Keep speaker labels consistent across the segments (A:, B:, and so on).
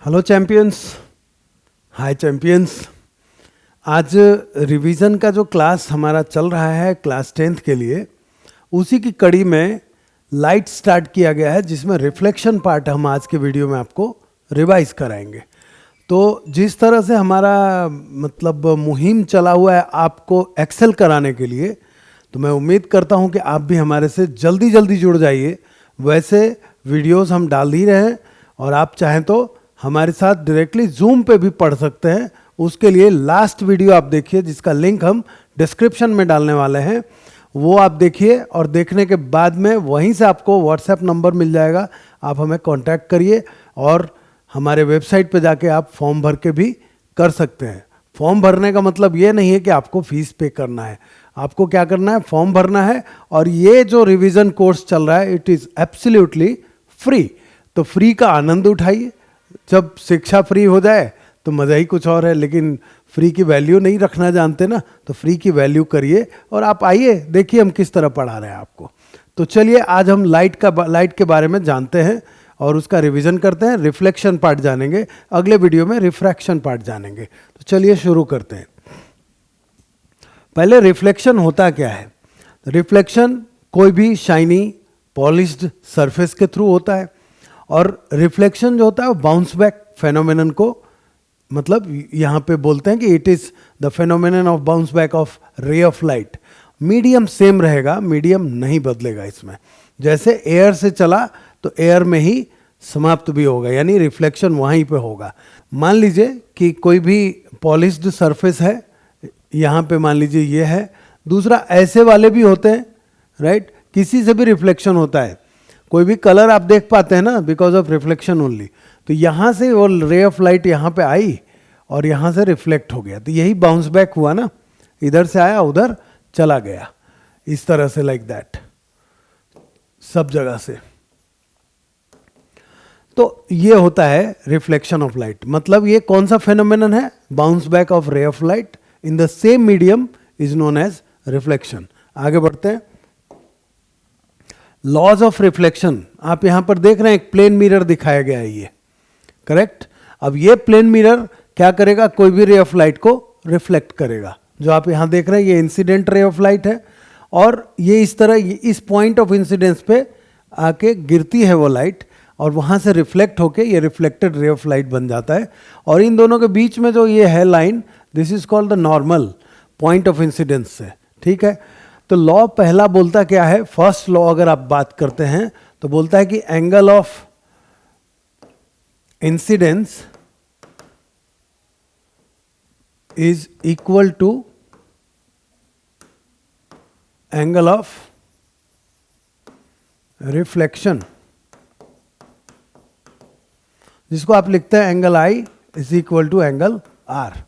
A: Hello champions, हाय champions. आज revision का जो क्लास हमारा चल रहा है क्लास 10th के लिए, उसी की कड़ी में लाइट स्टार्ट किया गया है, जिसमें रिफ्लेक्शन पार्ट हम आज के वीडियो में आपको रिवाइज कराएंगे। तो जिस तरह से हमारा मतलब मुहिम चला हुआ है आपको एक्सेल कराने के लिए, तो मैं उम्मीद करता हूं कि आप भी हमारे से जल्दी जल्दी जुड़ जाइए। वैसे वीडियोस हम डाल ही रहे हैं और आप चाहें तो हमारे साथ डायरेक्टली जूम पे भी पढ़ सकते हैं। उसके लिए लास्ट वीडियो आप देखिए, जिसका लिंक हम डिस्क्रिप्शन में डालने वाले हैं, वो आप देखिए और देखने के बाद में वहीं से आपको व्हाट्सएप नंबर मिल जाएगा। आप हमें कांटेक्ट करिए और हमारे वेबसाइट पे जाके आप फॉर्म भर के भी कर सकते हैं। फॉर्म भरने का मतलब ये नहीं है कि आपको फीस पे करना है। आपको क्या करना है, फॉर्म भरना है। और ये जो रिवीजन कोर्स चल रहा है, इट इज़ एब्सोल्युटली फ्री। तो फ्री का आनंद उठाइए। जब शिक्षा फ्री हो जाए तो मज़ा ही कुछ और है, लेकिन फ्री की वैल्यू नहीं रखना जानते ना, तो फ्री की वैल्यू करिए और आप आइए, देखिए हम किस तरह पढ़ा रहे हैं आपको। तो चलिए आज हम लाइट के बारे में जानते हैं और उसका रिवीजन करते हैं। रिफ्लेक्शन पार्ट जानेंगे, अगले वीडियो में रिफ्रैक्शन पार्ट जानेंगे। तो चलिए शुरू करते हैं। पहले रिफ्लेक्शन होता क्या है? रिफ्लेक्शन कोई भी शाइनी पॉलिश्ड सरफेस के थ्रू होता है। और रिफ्लेक्शन जो होता है वो बाउंस बैक फेनोमेनन को, मतलब यहाँ पे बोलते हैं कि it is the phenomenon of bounce back of ray of light. Medium same रहेगा, मीडियम नहीं बदलेगा इसमें। जैसे एयर से चला तो एयर में ही समाप्त भी होगा, यानी रिफ्लेक्शन वहीं पे होगा। मान लीजिए कि कोई भी पॉलिश्ड सरफेस है, यहाँ पे मान लीजिए ये है। दूसरा ऐसे वाले भी होते हैं, राइट? किसी से भी रिफ्लेक्शन होता है। कोई भी कलर आप देख पाते हैं ना, बिकॉज ऑफ रिफ्लेक्शन ओनली। तो यहाँ से वो रे ऑफ लाइट यहाँ पे आई और यहाँ से रिफ्लेक्ट हो गया, तो यही बाउंस बैक हुआ ना। इधर से आया उधर चला गया, इस तरह से, लाइक दैट, सब जगह से। तो ये होता है रिफ्लेक्शन ऑफ लाइट। मतलब ये कौन सा फेनोमेनन है? Bounce back of ray of light in the same medium is known as reflection. आगे बढ़ते हैं। लॉज ऑफ रिफ्लेक्शन आप यहां पर देख रहे हैं, एक प्लेन मिरर दिखाया गया है, ये करेक्ट। अब ये प्लेन मिरर क्या करेगा? कोई भी रे ऑफ लाइट को रिफ्लेक्ट करेगा। जो आप यहां देख रहे हैं ये इंसिडेंट रे ऑफ लाइट है और ये इस तरह इस पॉइंट ऑफ इंसिडेंस पे आके गिरती है वो लाइट और वहां से रिफ्लेक्ट होके ये रिफ्लेक्टेड रे ऑफ लाइट बन जाता है। और इन दोनों के बीच में जो ये है line, this is called the normal point of incidence से, ठीक है। तो लॉ पहला बोलता क्या है? फर्स्ट लॉ अगर आप बात करते हैं तो बोलता है कि angle of incidence is equal to angle of reflection, जिसको आप लिखते हैं angle I is equal to angle R,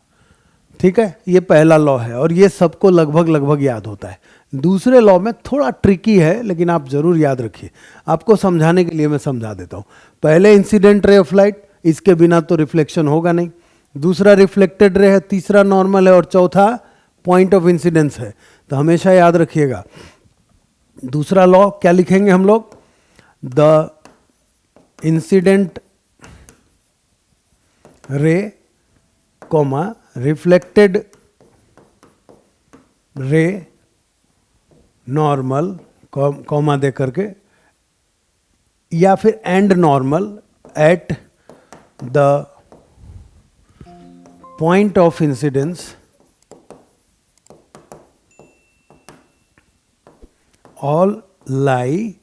A: ठीक है। ये पहला लॉ है और ये सबको लगभग याद होता है। दूसरे लॉ में थोड़ा ट्रिकी है, लेकिन आप जरूर याद रखिए। आपको समझाने के लिए मैं समझा देता हूँ। पहले इंसिडेंट रे ऑफ लाइट, इसके बिना तो रिफ्लेक्शन होगा नहीं। दूसरा रिफ्लेक्टेड रे है, तीसरा नॉर्मल है और चौथा पॉइंट ऑफ इंसिडेंस है। तो हमेशा याद रखिएगा। दूसरा लॉ क्या लिखेंगे हम लोग? The incident ray comma reflected ray normal comma दे करके, या फिर and normal at the point of incidence all lie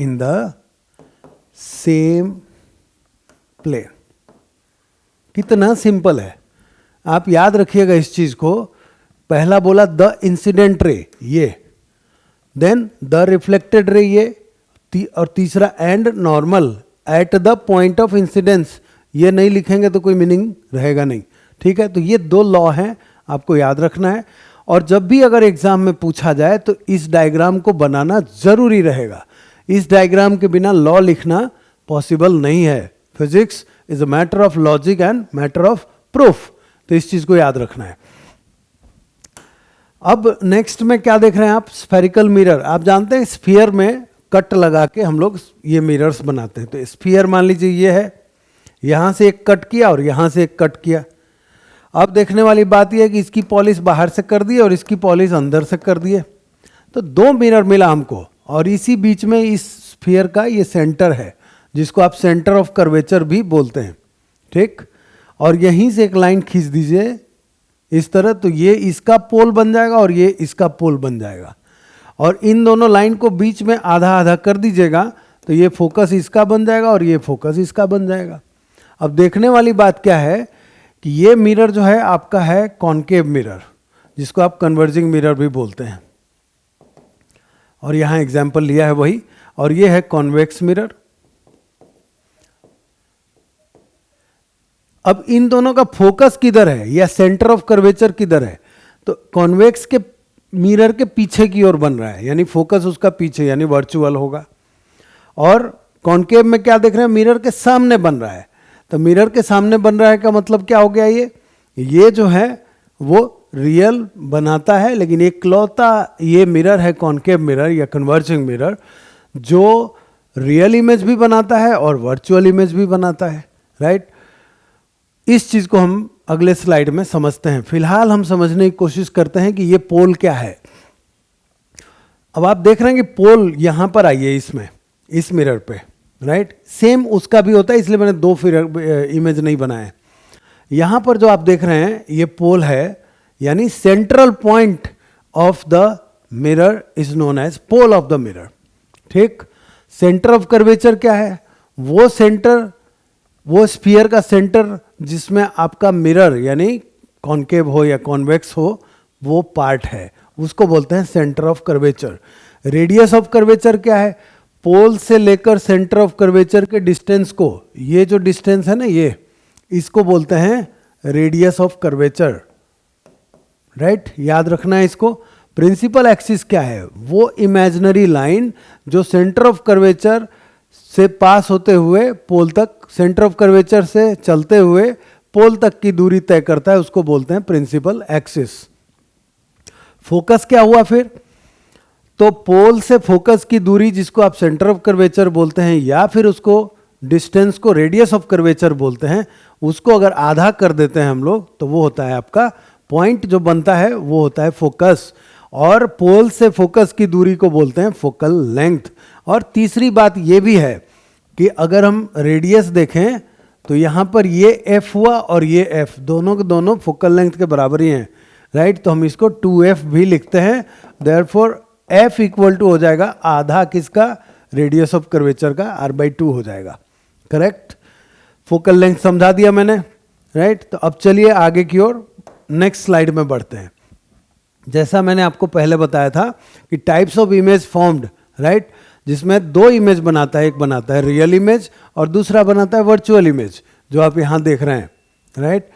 A: in the same plane. कितना सिंपल है, आप याद रखिएगा इस चीज को। पहला बोला द इंसिडेंट रे, ये, देन द रिफ्लेक्टेड रे, ये, और तीसरा and normal at the point of incidence. ये नहीं लिखेंगे तो कोई मीनिंग रहेगा नहीं, ठीक है। तो ये दो लॉ हैं, आपको याद रखना है। और जब भी अगर एग्जाम में पूछा जाए तो इस डायग्राम को बनाना जरूरी रहेगा। इस डायग्राम के बिना लॉ लिखना पॉसिबल नहीं है। Physics is a matter of logic and matter of proof, तो इस चीज को याद रखना है। अब नेक्स्ट में क्या देख रहे हैं आप? Spherical mirror. आप जानते हैं स्फीयर में कट लगा के हम लोग ये मिरर्स बनाते हैं। तो स्फीयर मान लीजिए ये है, यहाँ से एक कट किया और यहाँ से एक कट किया। अब देखने वाली बात यह है कि इसकी पॉलिश बाहर से कर दी और इसकी पॉलिश अंदर से कर दिए, तो 2 मिरर मिला हमको, और इसी बीच में इस स्फीयर का ये सेंटर है जिसको आप सेंटर ऑफ कर्वेचर भी बोलते हैं, ठीक। और यहीं से एक लाइन खींच दीजिए इस तरह, तो ये इसका पोल बन जाएगा और ये इसका पोल बन जाएगा, और इन दोनों लाइन को बीच में आधा आधा कर दीजिएगा, तो ये फोकस इसका बन जाएगा और ये फोकस इसका बन जाएगा। अब देखने वाली बात क्या है कि ये मिरर जो है आपका है कॉन्केव मिरर, जिसको आप कन्वर्जिंग मिरर भी बोलते हैं, और यहाँ एग्जाम्पल लिया है वही, और ये है कॉन्वेक्स मिरर। अब इन दोनों का फोकस किधर है या सेंटर ऑफ कर्वेचर किधर है, तो कॉन्वेक्स के मिरर के पीछे की ओर बन रहा है, यानी फोकस उसका पीछे यानी वर्चुअल होगा। और कॉन्केव में क्या देख रहे हैं, मिरर के सामने बन रहा है, तो मिरर के सामने बन रहा है का मतलब क्या हो गया, ये जो है वो रियल बनाता है, लेकिन इकलौता ये मिरर है कॉन्केव मिरर या कन्वर्जिंग मिरर जो रियल इमेज भी बनाता है और वर्चुअल इमेज भी बनाता है, राइट। इस चीज को हम अगले स्लाइड में समझते हैं। फिलहाल हम समझने की कोशिश करते हैं कि ये पोल क्या है। अब आप देख रहे हैं कि पोल यहां पर आई है इसमें, इस मिरर पे, राइट। सेम उसका भी होता है, इसलिए मैंने 2 इमेज नहीं बनाए। यहां पर जो आप देख रहे हैं ये पोल है, यानी central point of the mirror is known as pole of the mirror, ठीक। सेंटर ऑफ कर्वेचर क्या है, वो सेंटर, वो स्फीयर का सेंटर जिसमें आपका मिरर यानी कॉन्केव हो या कॉन्वेक्स हो वो पार्ट है, उसको बोलते हैं centre of curvature. Radius of curvature क्या है, पोल से लेकर सेंटर ऑफ कर्वेचर के डिस्टेंस को, ये जो डिस्टेंस है ना ये, इसको बोलते हैं रेडियस ऑफ कर्वेचर, राइट। याद रखना है इसको। प्रिंसिपल एक्सिस क्या है, वो इमेजिनरी लाइन जो सेंटर ऑफ कर्वेचर से पास होते हुए पोल तक, सेंटर ऑफ कर्वेचर से चलते हुए पोल तक की दूरी तय करता है, उसको बोलते हैं प्रिंसिपल एक्सिस। फोकस क्या हुआ फिर, तो पोल से फोकस की दूरी जिसको आप सेंटर ऑफ कर्वेचर बोलते हैं या फिर उसको डिस्टेंस को रेडियस ऑफ कर्वेचर बोलते हैं, उसको अगर आधा कर देते हैं हम लोग तो वो होता है आपका पॉइंट, जो बनता है वो होता है फोकस। और पोल से फोकस की दूरी को बोलते हैं फोकल लेंथ। और तीसरी बात ये भी है कि अगर हम रेडियस देखें तो यहाँ पर ये f हुआ और ये f, दोनों के दोनों फोकल लेंथ के बराबर ही हैं, राइट। तो हम इसको 2f भी लिखते हैं, देयरफॉर f इक्वल टू हो जाएगा आधा किसका, रेडियस ऑफ कर्वेचर का, r/2 हो जाएगा, करेक्ट। फोकल लेंथ समझा दिया मैंने, राइट। तो अब चलिए आगे की ओर नेक्स्ट स्लाइड में बढ़ते हैं। जैसा मैंने आपको पहले बताया था कि types of image formed, right, जिसमें 2 इमेज बनाता है, एक बनाता है रियल इमेज और दूसरा बनाता है वर्चुअल इमेज, जो आप यहाँ देख रहे हैं, राइट।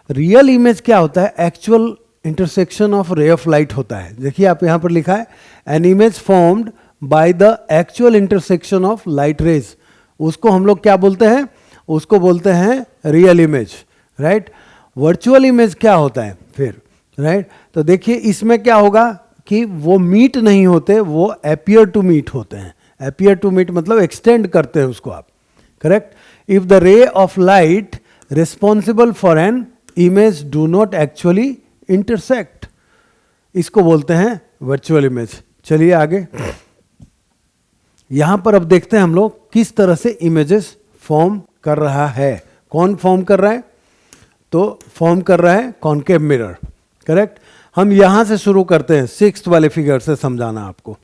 A: रियल इमेज क्या होता है, actual intersection of ray of light होता है। देखिए आप यहाँ पर लिखा है an image formed by the actual intersection of light rays, उसको हम लोग क्या बोलते हैं, उसको बोलते हैं real image, right. Virtual image क्या होता है फिर, राइट। तो देखिए इसमें क्या होगा कि वो मीट नहीं होते, वो अपीयर टू मीट होते हैं। अपीयर टू मीट मतलब एक्सटेंड करते हैं उसको आप, करेक्ट। इफ द रे of light responsible for an image do not actually intersect, इसको बोलते हैं वर्चुअल इमेज। चलिए आगे, यहां पर अब देखते हैं हम लोग किस तरह से इमेजेस फॉर्म कर रहा है। कौन फॉर्म कर रहा है, तो फॉर्म कर रहा है कॉन्केव मिरर, करेक्ट। हम यहां से शुरू करते हैं 6th वाले फिगर से समझाना आपको।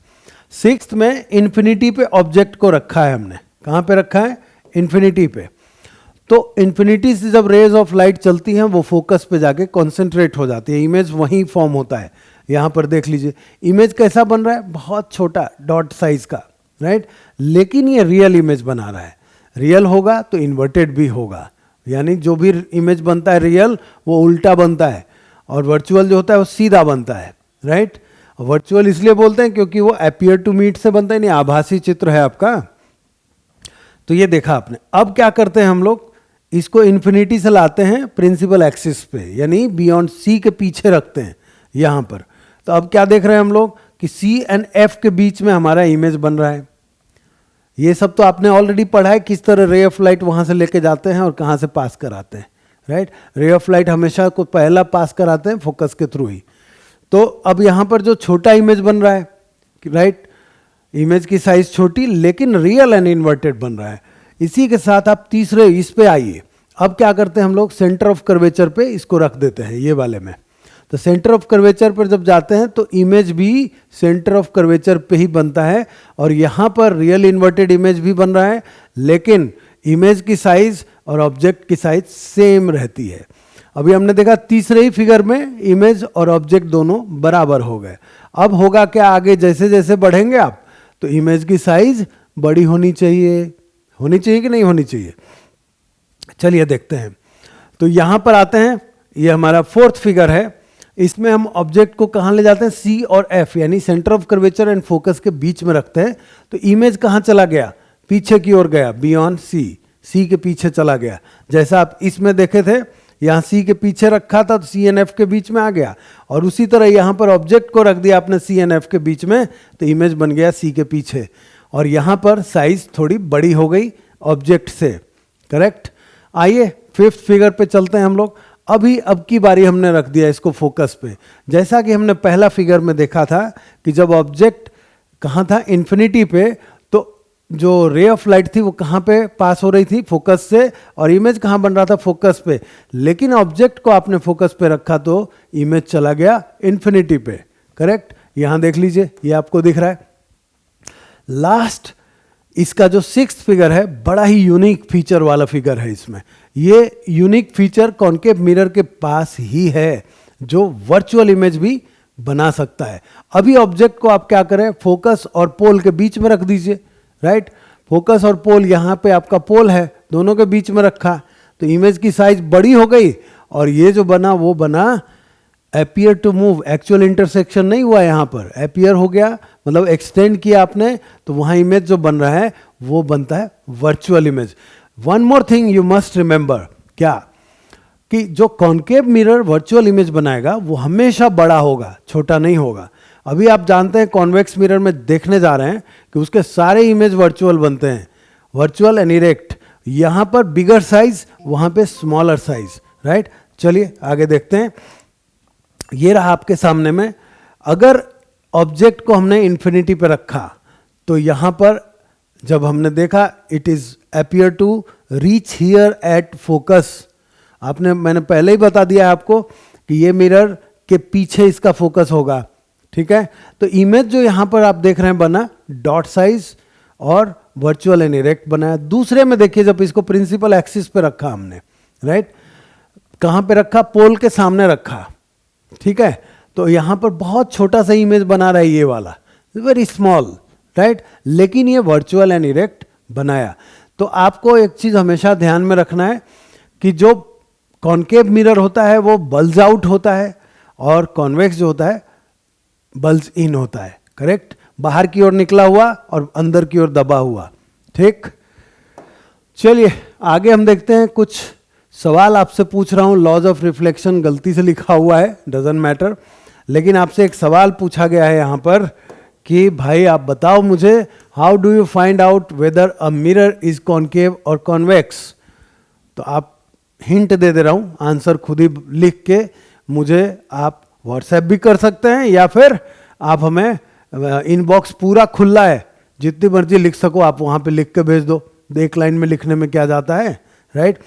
A: 6th में इन्फिनिटी पे ऑब्जेक्ट को रखा है हमने, कहां पे रखा है, इन्फिनिटी पे। तो इन्फिनिटी से जब रेज ऑफ लाइट चलती हैं वो फोकस पे जाके कॉन्सेंट्रेट हो जाती है, इमेज वहीं फॉर्म होता है। यहां पर देख लीजिए इमेज कैसा बन रहा है, बहुत छोटा डॉट साइज का, राइट। लेकिन ये रियल इमेज बना रहा है। रियल होगा तो इन्वर्टेड भी होगा, यानी जो भी इमेज बनता है रियल वो उल्टा बनता है, और वर्चुअल जो होता है वो सीधा बनता है, राइट। वर्चुअल इसलिए बोलते हैं क्योंकि वो अपीयर टू मीट से बनता है, नहीं आभासी चित्र है आपका। तो ये देखा आपने। अब क्या करते हैं हम लोग, इसको इन्फिनिटी से लाते हैं प्रिंसिपल एक्सिस पे, यानी बियॉन्ड सी के पीछे रखते हैं यहां पर। तो अब क्या देख रहे हैं हम लोग कि सी एंड एफ के बीच में हमारा इमेज बन रहा है। ये सब तो आपने ऑलरेडी पढ़ा है, किस तरह रे ऑफ लाइट वहाँ से लेके जाते हैं और कहाँ से पास कराते हैं, राइट। रे ऑफ लाइट हमेशा को पहला पास कराते हैं फोकस के थ्रू ही। तो अब यहाँ पर जो छोटा इमेज बन रहा है, राइट, इमेज की साइज छोटी लेकिन रियल एंड इन्वर्टेड बन रहा है। इसी के साथ आप तीसरे इस पे आइए। अब क्या करते हैं हम लोग, सेंटर ऑफ कर्वेचर पे इसको रख देते हैं ये वाले में। तो सेंटर ऑफ कर्वेचर पर जब जाते हैं तो इमेज भी सेंटर ऑफ कर्वेचर पे ही बनता है, और यहाँ पर रियल इन्वर्टेड इमेज भी बन रहा है, लेकिन इमेज की साइज और ऑब्जेक्ट की साइज सेम रहती है। अभी हमने देखा तीसरे ही फिगर में इमेज और ऑब्जेक्ट दोनों बराबर हो गए। अब होगा क्या, आगे जैसे जैसे बढ़ेंगे आप, तो इमेज की साइज बड़ी होनी चाहिए कि नहीं होनी चाहिए। चलिए देखते हैं। तो यहाँ पर आते हैं, ये हमारा फोर्थ फिगर है। इसमें हम ऑब्जेक्ट को कहाँ ले जाते हैं, सी और एफ यानी centre of curvature and focus के बीच में रखते हैं। तो इमेज कहाँ चला गया, पीछे की ओर गया, बियॉन्ड सी के पीछे चला गया। जैसा आप इसमें देखे थे, यहाँ सी के पीछे रखा था तो सी एंड एफ के बीच में आ गया, और उसी तरह यहाँ पर ऑब्जेक्ट को रख दिया आपने सी एंड एफ के बीच में, तो इमेज बन गया सी के पीछे, और यहाँ पर साइज थोड़ी बड़ी हो गई ऑब्जेक्ट से, करेक्ट। आइए फिफ्थ फिगर पे चलते हैं हम लोग। अब की बारी हमने रख दिया इसको फोकस पे। जैसा कि हमने पहला फिगर में देखा था कि जब ऑब्जेक्ट कहाँ था, इन्फिनिटी पे, तो जो रे ऑफ लाइट थी वो कहाँ पे पास हो रही थी, फोकस से, और इमेज कहाँ बन रहा था, फोकस पे। लेकिन ऑब्जेक्ट को आपने फोकस पे रखा तो इमेज चला गया इन्फिनिटी पे, करेक्ट। यहाँ देख लीजिए, ये आपको दिख रहा है। लास्ट इसका जो सिक्स्थ फिगर है, बड़ा ही यूनिक फीचर वाला फिगर है। इसमें ये यूनिक फीचर कॉन्केव मिरर के पास ही है, जो वर्चुअल इमेज भी बना सकता है। अभी ऑब्जेक्ट को आप क्या करें, फोकस और पोल के बीच में रख दीजिए, राइट। फोकस और पोल, यहाँ पे आपका पोल है, दोनों के बीच में रखा, तो इमेज की साइज बड़ी हो गई, और ये जो बना वो बना appear to move. Actual intersection नहीं हुआ, यहाँ पर अपीयर हो गया, मतलब एक्सटेंड किया आपने, तो वहाँ इमेज जो बन रहा है वो बनता है virtual image. One more thing you must remember, क्या कि जो कॉन्केव मिरर वर्चुअल इमेज बनाएगा वो हमेशा बड़ा होगा, छोटा नहीं होगा। अभी आप जानते हैं कॉन्वेक्स मिरर में देखने जा रहे हैं कि उसके सारे इमेज वर्चुअल बनते हैं, वर्चुअल एंड इरेक्ट। यहाँ पर बिगर साइज, वहाँ पे स्मॉलर साइज, राइट। चलिए आगे देखते हैं। ये रहा आपके सामने में। अगर ऑब्जेक्ट को हमने इन्फिनिटी पे रखा तो यहाँ पर जब हमने देखा it is appear to reach here at focus, मैंने पहले ही बता दिया है आपको कि ये मिरर के पीछे इसका फोकस होगा, ठीक है। तो इमेज जो यहाँ पर आप देख रहे हैं बना डॉट साइज और वर्चुअल एंड इरेक्ट बनाया। दूसरे में देखिए, जब इसको प्रिंसिपल एक्सिस पे रखा हमने, राइट, कहाँ पे रखा, पोल के सामने रखा, ठीक है। तो यहाँ पर बहुत छोटा सा इमेज बना रहा है ये वाला, वेरी स्मॉल, राइट, लेकिन ये वर्चुअल एंड इरेक्ट बनाया। तो आपको एक चीज हमेशा ध्यान में रखना है कि जो कॉन्केव मिरर होता है वो बल्ज आउट होता है, और कॉन्वेक्स जो होता है बल्ज इन होता है, करेक्ट। बाहर की ओर निकला हुआ और अंदर की ओर दबा हुआ, ठीक। चलिए आगे हम देखते हैं। कुछ सवाल आपसे पूछ रहा हूं। लॉज ऑफ रिफ्लेक्शन गलती से लिखा हुआ है, डजंट मैटर, लेकिन आपसे एक सवाल पूछा गया है यहाँ पर कि भाई आप बताओ मुझे, how do you find out whether a mirror is concave और कॉन्वेक्स। तो आप हिंट दे रहा हूँ, आंसर खुद ही लिख के मुझे आप व्हाट्सएप भी कर सकते हैं, या फिर आप हमें इनबॉक्स पूरा खुला है, जितनी मर्जी लिख सको आप वहाँ पे लिख के भेज दो। एक लाइन में लिखने में क्या जाता है, राइट।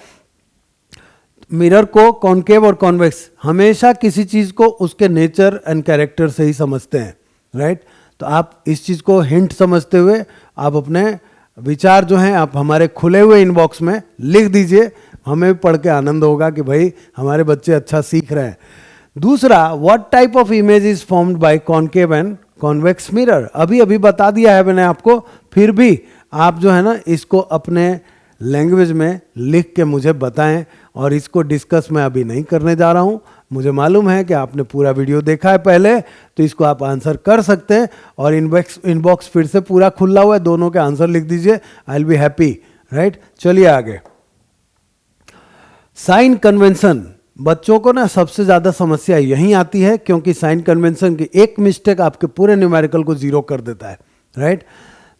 A: मिरर को कॉन्केव और कॉन्वेक्स हमेशा किसी चीज को उसके नेचर एंड कैरेक्टर से ही समझते हैं, राइट। तो आप इस चीज को हिंट समझते हुए आप अपने विचार जो हैं आप हमारे खुले हुए इनबॉक्स में लिख दीजिए। हमें पढ़ के आनंद होगा कि भाई हमारे बच्चे अच्छा सीख रहे हैं। दूसरा, what type of image is formed by concave and convex mirror. अभी बता दिया है मैंने आपको, फिर भी आप जो है ना इसको अपने लैंग्वेज में लिख के मुझे बताएं, और इसको डिस्कस मैं अभी नहीं करने जा रहा हूं। मुझे मालूम है कि आपने पूरा वीडियो देखा है पहले, तो इसको आप आंसर कर सकते हैं, और इनबॉक्स फिर से पूरा खुला हुआ है, दोनों के आंसर लिख दीजिए, I will be happy, right. चलिए आगे। साइन कन्वेंशन, बच्चों को ना सबसे ज्यादा समस्या यहीं आती है, क्योंकि साइन कन्वेंशन की एक मिस्टेक आपके पूरे न्यूमेरिकल को जीरो कर देता है, राइट।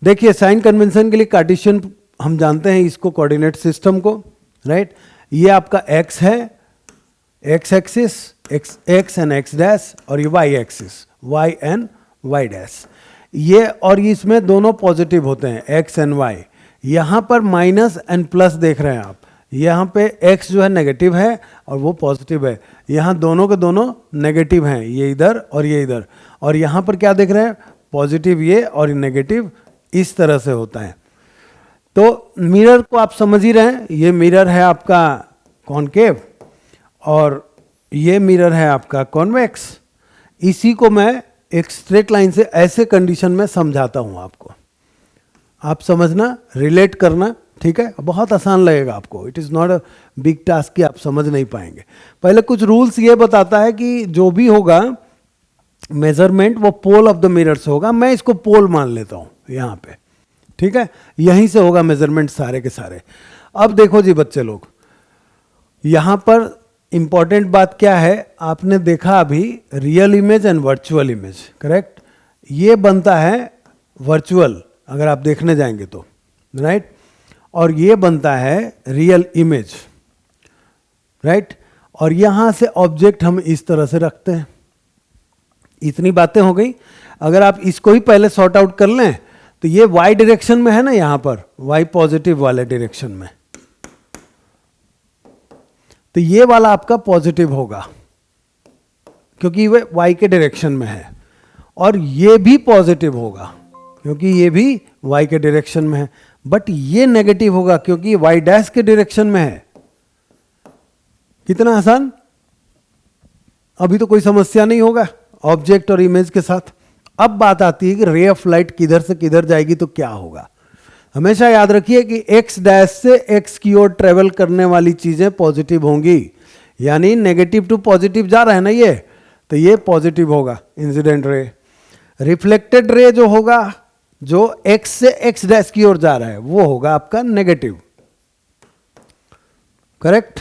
A: देखिए साइन कन्वेंशन के लिए कार्टेशियन हम जानते हैं इसको, कोऑर्डिनेट सिस्टम को, राइट। ये आपका x है, x axis, x and x dash, और ये y axis, y and y dash. ये और इसमें दोनों पॉजिटिव होते हैं, x एंड y। यहाँ पर माइनस एंड प्लस देख रहे हैं आप, यहाँ पे x जो है नेगेटिव है और वो पॉजिटिव है, यहाँ दोनों के दोनों नेगेटिव हैं, ये इधर और ये इधर। और यहाँ पर क्या देख रहे हैं, पॉजिटिव ये और नेगेटिव, इस तरह से होता है। तो मिरर को आप समझ ही रहे हैं, ये मिरर है आपका कॉनकेव और ये मिरर है आपका कॉन्वेक्स। इसी को मैं एक स्ट्रेट लाइन से ऐसे कंडीशन में समझाता हूँ आपको, आप समझना, रिलेट करना, ठीक है। बहुत आसान लगेगा आपको, it is not a big task कि आप समझ नहीं पाएंगे। पहले कुछ रूल्स ये बताता है कि जो भी होगा मेजरमेंट वो पोल ऑफ द मिरर से होगा। मैं इसको पोल मान लेता हूँ यहाँ पे, ठीक है, यहीं से होगा मेजरमेंट सारे के सारे। अब देखो जी बच्चे लोग, यहाँ पर इंपॉर्टेंट बात क्या है, आपने देखा अभी real image and virtual image, correct. ये बनता है वर्चुअल अगर आप देखने जाएंगे तो, राइट, और ये बनता है रियल इमेज, राइट। और यहाँ से ऑब्जेक्ट हम इस तरह से रखते हैं। इतनी बातें हो गई। अगर आप इसको ही पहले सॉर्ट आउट कर लें तो ये y डायरेक्शन में है ना, यहाँ पर y पॉजिटिव वाले डायरेक्शन में, तो ये वाला आपका पॉजिटिव होगा क्योंकि वह y के डायरेक्शन में है, और ये भी पॉजिटिव होगा क्योंकि ये भी y के डायरेक्शन में है, बट ये नेगेटिव होगा क्योंकि y डैश के डायरेक्शन में है। कितना आसान, अभी तो कोई समस्या नहीं होगा ऑब्जेक्ट और इमेज के साथ। अब बात आती है कि रे ऑफ लाइट किधर से किधर जाएगी तो क्या होगा। हमेशा याद रखिए कि x डैश से x की ओर ट्रेवल करने वाली चीजें पॉजिटिव होंगी, यानी नेगेटिव टू पॉजिटिव जा रहा है ना ये, तो ये पॉजिटिव होगा इंसिडेंट रे। रिफ्लेक्टेड रे जो होगा, जो x से x डैश की ओर जा रहा है, वो होगा आपका नेगेटिव, करेक्ट।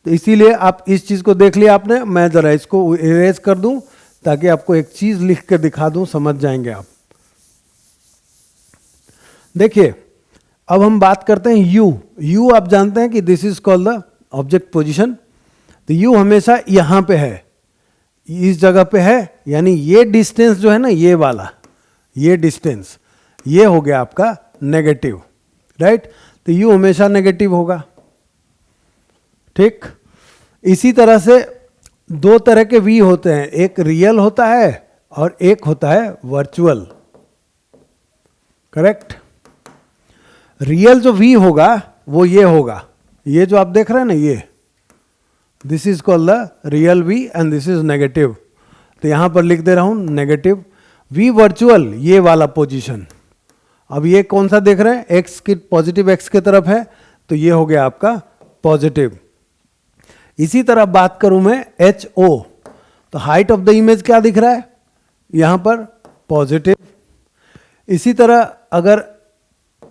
A: तो इसीलिए आप इस चीज को देख लिया आपने। मैं जरा इसको इरेज कर दूं ताकि आपको एक चीज लिख के दिखा दूं, समझ जाएंगे आप। देखिए अब हम बात करते हैं u आप जानते हैं कि this is called the object position. तो u हमेशा यहां पे है, इस जगह पे है, यानी ये डिस्टेंस जो है ना, ये वाला, ये डिस्टेंस, ये हो गया आपका नेगेटिव, राइट। तो u हमेशा नेगेटिव होगा, ठीक। इसी तरह से दो तरह के v होते हैं, एक रियल होता है और एक होता है वर्चुअल, करेक्ट। रियल जो v होगा वो ये होगा, ये जो आप देख रहे हैं ना, ये this is called the real v and this is negative. तो यहां पर लिख दे रहा हूं नेगेटिव v वर्चुअल, ये वाला पोजीशन। अब ये कौन सा देख रहे हैं, x की पॉजिटिव x की तरफ है, तो ये हो गया आपका पॉजिटिव। इसी तरह बात करूं मैं HO, तो हाइट ऑफ द इमेज क्या दिख रहा है यहां पर, पॉजिटिव। इसी तरह अगर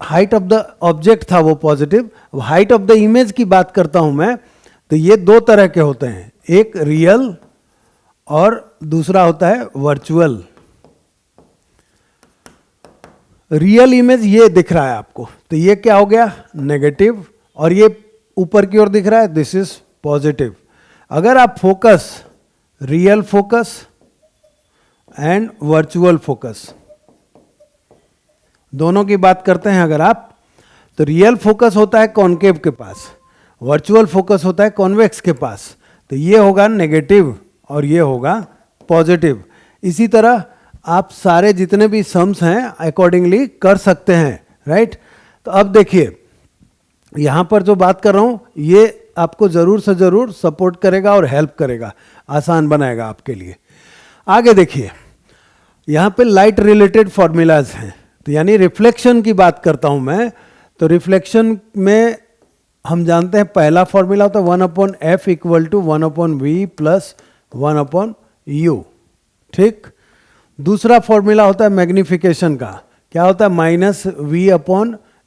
A: हाइट ऑफ द ऑब्जेक्ट था वो positive, height of the image की बात करता हूं मैं, तो ये दो तरह के होते हैं, एक रियल और दूसरा होता है वर्चुअल। रियल इमेज ये दिख रहा है आपको, तो ये क्या हो गया, नेगेटिव, और ये ऊपर की ओर दिख रहा है, दिस इज पॉजिटिव। अगर आप focus, real focus and virtual focus दोनों की बात करते हैं अगर आप, तो रियल फोकस होता है कॉनकेव के पास, वर्चुअल फोकस होता है कॉन्वेक्स के पास। तो ये होगा नेगेटिव और ये होगा पॉजिटिव। इसी तरह आप सारे जितने भी सम्स हैं अकॉर्डिंगली कर सकते हैं, राइट। तो अब देखिए यहां पर जो बात कर रहा हूं ये आपको जरूर से जरूर सपोर्ट करेगा और हेल्प करेगा, आसान बनाएगा आपके लिए। आगे देखिए यहां पे लाइट रिलेटेड फॉर्मूलाज हैं, तो यानी रिफ्लेक्शन की बात करता हूं मैं, तो रिफ्लेक्शन में हम जानते हैं पहला फॉर्मूला होता है 1/f equal to 1/v plus 1/u, ठीक। दूसरा फॉर्मूला होता है मैग्निफिकेशन का, क्या होता है,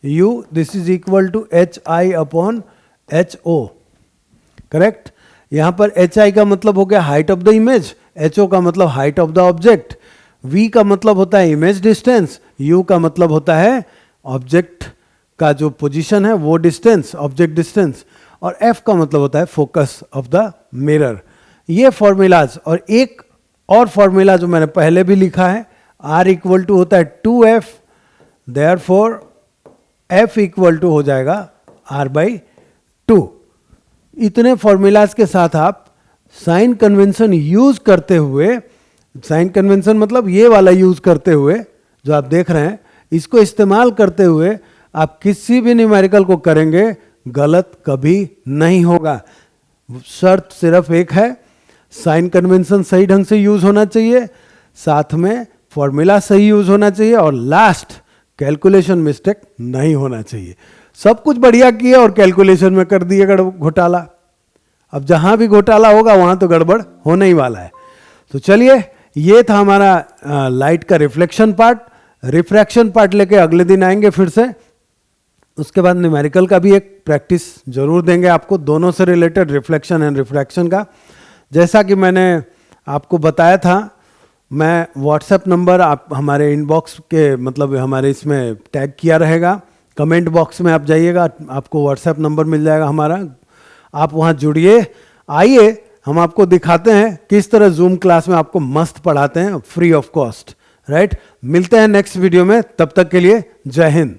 A: -v/u, this is equal to hi/ho, correct. यहां पर hi का मतलब हो गया height of the image, ho का मतलब height of the object, v का मतलब होता है इमेज डिस्टेंस, U का मतलब होता है ऑब्जेक्ट का जो पोजीशन है वो डिस्टेंस, ऑब्जेक्ट डिस्टेंस, और F का मतलब होता है फोकस ऑफ द मिरर। ये फॉर्मूलाज, और एक और फॉर्मूला जो मैंने पहले भी लिखा है, R इक्वल टू होता है 2F, therefore F equal to हो जाएगा R/2। इतने फॉर्मूलाज के साथ आप साइन कन्वेंशन यूज करते हुए, साइन कन्वेंशन मतलब ये वाला यूज करते हुए जो आप देख रहे हैं, इसको इस्तेमाल करते हुए आप किसी भी न्यूमेरिकल को करेंगे, गलत कभी नहीं होगा। शर्त सिर्फ एक है, साइन कन्वेंशन सही ढंग से यूज होना चाहिए, साथ में फॉर्मूला सही यूज होना चाहिए, और लास्ट कैलकुलेशन मिस्टेक नहीं होना चाहिए। सब कुछ बढ़िया किया और कैलकुलेशन में कर दिए घोटाला। अब जहां भी घोटाला होगा वहां तो गड़बड़ होने ही वाला है। तो चलिए, ये था हमारा लाइट का रिफ्लेक्शन पार्ट। रिफ्रैक्शन पार्ट लेके अगले दिन आएंगे फिर से। उसके बाद न्यूमेरिकल का भी एक प्रैक्टिस जरूर देंगे आपको, दोनों से रिलेटेड, रिफ्लेक्शन एंड रिफ्रैक्शन का। जैसा कि मैंने आपको बताया था, मैं व्हाट्सएप नंबर आप हमारे इनबॉक्स के, मतलब हमारे इसमें टैग किया रहेगा, कमेंट बॉक्स में आप जाइएगा, आपको व्हाट्सएप नंबर मिल जाएगा हमारा। आप वहाँ जुड़िए, आइए, हम आपको दिखाते हैं किस तरह जूम क्लास में आपको मस्त पढ़ाते हैं फ्री ऑफ कॉस्ट। राइट, मिलते हैं नेक्स्ट वीडियो में, तब तक के लिए जय हिंद।